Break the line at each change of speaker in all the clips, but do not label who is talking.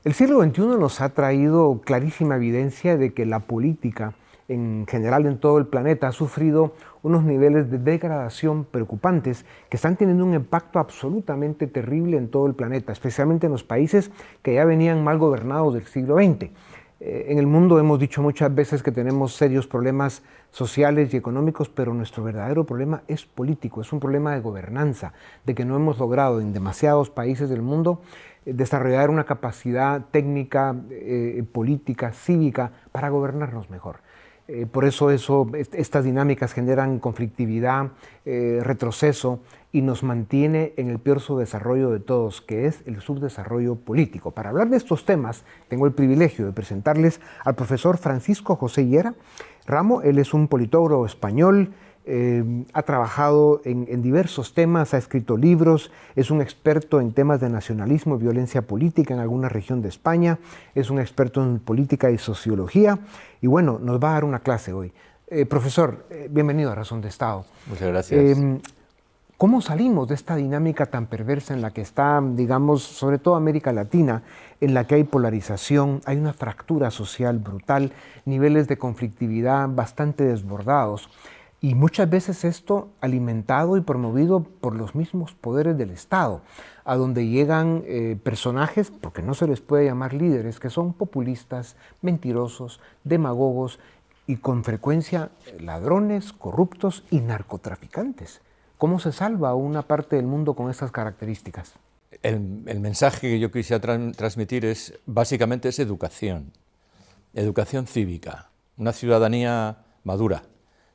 El siglo XXI nos ha traído clarísima evidencia de que la política, en general en todo el planeta, ha sufrido unos niveles de degradación preocupantes que están teniendo un impacto absolutamente terrible en todo el planeta, especialmente en los países que ya venían mal gobernados del siglo XX. En el mundo hemos dicho muchas veces que tenemos serios problemas sociales y económicos, pero nuestro verdadero problema es político, es un problema de gobernanza, de que no hemos logrado en demasiados países del mundo desarrollar una capacidad técnica, política, cívica para gobernarnos mejor. Por eso estas dinámicas generan conflictividad, retroceso y nos mantiene en el peor subdesarrollo de todos, que es el subdesarrollo político. Para hablar de estos temas, tengo el privilegio de presentarles al profesor Francisco José Higuera Ramo. Él es un politólogo español, ha trabajado en diversos temas, ha escrito libros, es un experto en temas de nacionalismo y violencia política en alguna región de España, es un experto en política y sociología, y bueno, nos va a dar una clase hoy. Profesor, bienvenido a Razón de Estado.
Muchas gracias.
¿Cómo salimos de esta dinámica tan perversa en la que está, digamos, sobre todo América Latina, en la que hay polarización, hay una fractura social brutal, niveles de conflictividad bastante desbordados? Y muchas veces esto alimentado y promovido por los mismos poderes del Estado, a donde llegan personajes, porque no se les puede llamar líderes, que son populistas, mentirosos, demagogos y con frecuencia ladrones, corruptos y narcotraficantes. ¿Cómo se salva una parte del mundo con estas características?
El mensaje que yo quisiera transmitir es, básicamente, es educación cívica, una ciudadanía madura.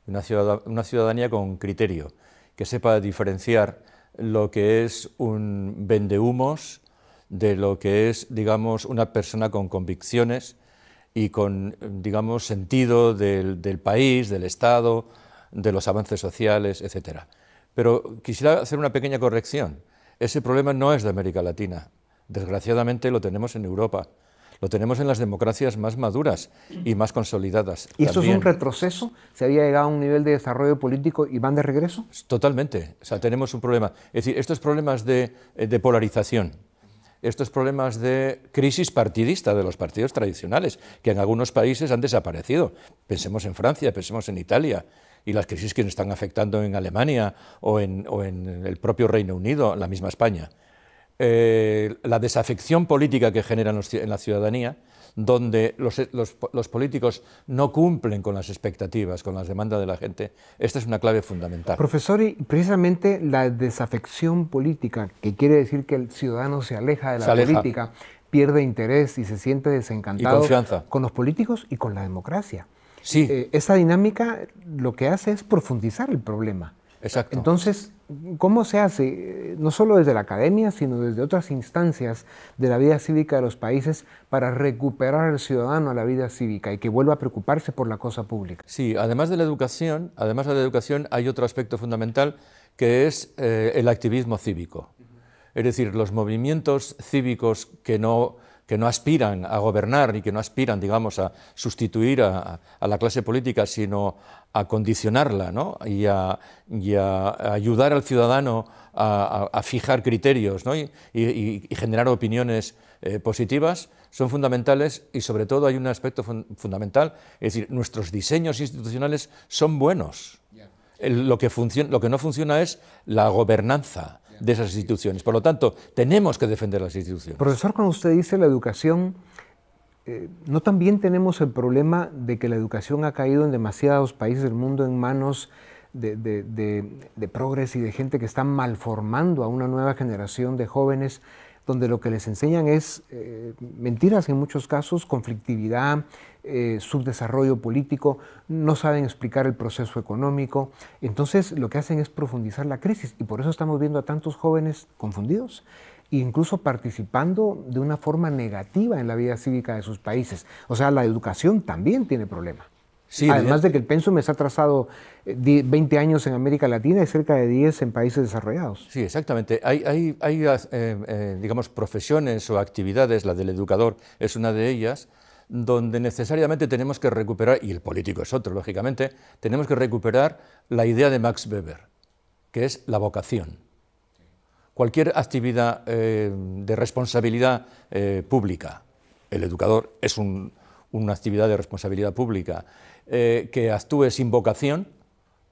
Una ciudadanía con criterio, que sepa diferenciar lo que es un vendehumos de lo que es, digamos, una persona con convicciones y con, digamos, sentido del país, del Estado, de los avances sociales, etc. Pero quisiera hacer una pequeña corrección. Ese problema no es de América Latina. Desgraciadamente lo tenemos en Europa. Lo tenemos en las democracias más maduras y más consolidadas.
¿Y esto es un retroceso? ¿Se había llegado a un nivel de desarrollo político y van de regreso?
Totalmente. O sea, tenemos un problema. Es decir, estos problemas de polarización, estos problemas de crisis partidista de los partidos tradicionales, que en algunos países han desaparecido. Pensemos en Francia, pensemos en Italia, y las crisis que nos están afectando en Alemania o en el propio Reino Unido, la misma España. La desafección política que generan en la ciudadanía, donde los políticos no cumplen con las expectativas, con las demandas de la gente, esta es una clave fundamental.
Profesor, y precisamente la desafección política, que quiere decir que el ciudadano se aleja de la política, pierde interés y se siente desencantado con los políticos y con la democracia.
Sí.
Esa dinámica lo que hace es profundizar el problema.
Exacto.
Entonces, ¿cómo se hace, no solo desde la academia, sino desde otras instancias de la vida cívica de los países, para recuperar al ciudadano a la vida cívica y que vuelva a preocuparse por la cosa pública?
Sí, además de la educación, hay otro aspecto fundamental que es el activismo cívico. Es decir, los movimientos cívicos que no aspiran a gobernar y que no aspiran, digamos, a sustituir a la clase política, sino a condicionarla, ¿no? y a ayudar al ciudadano a fijar criterios, ¿no? y generar opiniones positivas, son fundamentales. Y sobre todo hay un aspecto fundamental, es decir, nuestros diseños institucionales son buenos. Lo que no funciona es la gobernanza de esas instituciones. Por lo tanto, tenemos que defender las instituciones.
Profesor, cuando usted dice la educación, ¿no también tenemos el problema de que la educación ha caído en demasiados países del mundo en manos de progres y de gente que está malformando a una nueva generación de jóvenes, donde lo que les enseñan es mentiras en muchos casos, conflictividad, subdesarrollo político, no saben explicar el proceso económico? Entonces lo que hacen es profundizar la crisis, y por eso estamos viendo a tantos jóvenes confundidos e incluso participando de una forma negativa en la vida cívica de sus países. O sea, la educación también tiene problemas. Sí, además de que el pensum está atrasado 20 años en América Latina y cerca de 10 en países desarrollados.
Sí, exactamente. Hay digamos, profesiones o actividades, la del educador es una de ellas, donde necesariamente tenemos que recuperar, y el político es otro, lógicamente, tenemos que recuperar la idea de Max Weber, que es la vocación. Cualquier actividad de responsabilidad pública, el educador es una actividad de responsabilidad pública, que actúe sin vocación,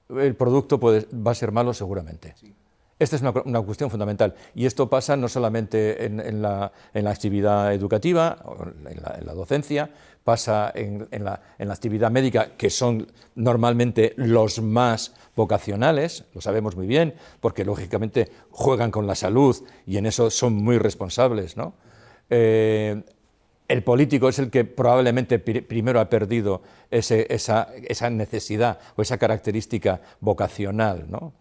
el producto va a ser malo seguramente. Sí. Esta es una cuestión fundamental, y esto pasa no solamente en la actividad educativa, en la docencia, pasa en la actividad médica, que son normalmente los más vocacionales, lo sabemos muy bien, porque lógicamente juegan con la salud y en eso son muy responsables, ¿no? El político es el que probablemente primero ha perdido esa necesidad o esa característica vocacional, ¿no?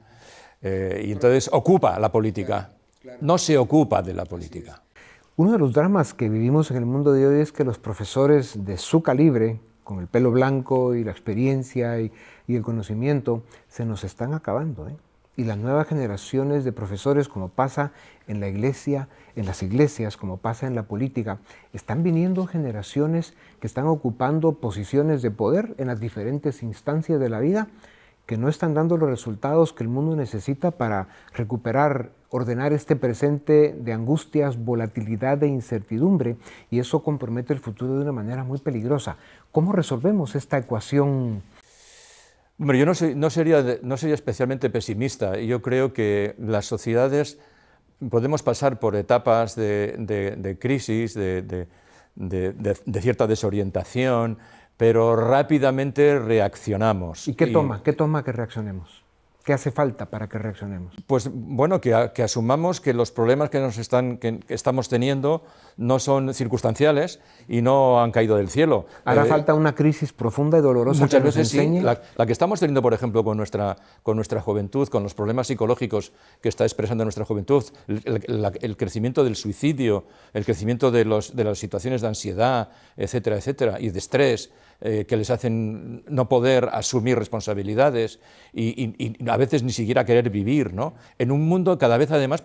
Y entonces ocupa la política, no se ocupa de la política.
Uno de los dramas que vivimos en el mundo de hoy es que los profesores de su calibre, con el pelo blanco y la experiencia y el conocimiento, se nos están acabando, ¿eh? Y las nuevas generaciones de profesores, como pasa en la iglesia, en las iglesias, como pasa en la política, están viniendo generaciones que están ocupando posiciones de poder en las diferentes instancias de la vida, que no están dando los resultados que el mundo necesita para recuperar, ordenar este presente de angustias, volatilidad e incertidumbre, y eso compromete el futuro de una manera muy peligrosa. ¿Cómo resolvemos esta ecuación?
Hombre, yo no sería especialmente pesimista. Yo creo que las sociedades podemos pasar por etapas de crisis, de cierta desorientación, pero rápidamente reaccionamos.
¿Y qué toma que reaccionemos? ¿Qué hace falta para que reaccionemos?
Pues bueno, que asumamos que los problemas que estamos teniendo no son circunstanciales y no han caído del cielo.
¿Hará falta una crisis profunda y dolorosa?
Muchas veces sí. La que estamos teniendo, por ejemplo, con nuestra juventud, con los problemas psicológicos que está expresando nuestra juventud, el crecimiento del suicidio, el crecimiento de las situaciones de ansiedad, etcétera, etcétera, y de estrés, que les hacen no poder asumir responsabilidades y a veces ni siquiera querer vivir, ¿no? En un mundo cada vez, además,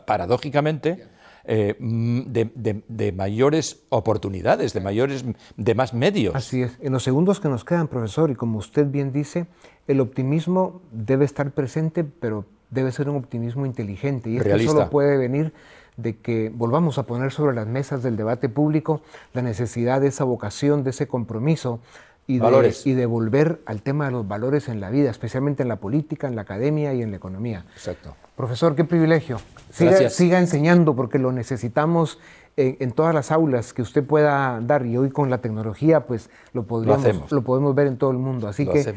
paradójicamente, de mayores oportunidades, de más medios.
Así es. En los segundos que nos quedan, profesor, y como usted bien dice, el optimismo debe estar presente, pero debe ser un optimismo inteligente, y esto solo puede venir de que volvamos a poner sobre las mesas del debate público la necesidad de esa vocación, de ese compromiso y de volver al tema de los valores en la vida, especialmente en la política, en la academia y en la economía.
Exacto.
Profesor, qué privilegio. Siga enseñando, porque lo necesitamos en todas las aulas que usted pueda dar, y hoy con la tecnología pues lo podemos ver en todo el mundo. Así que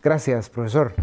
gracias, profesor.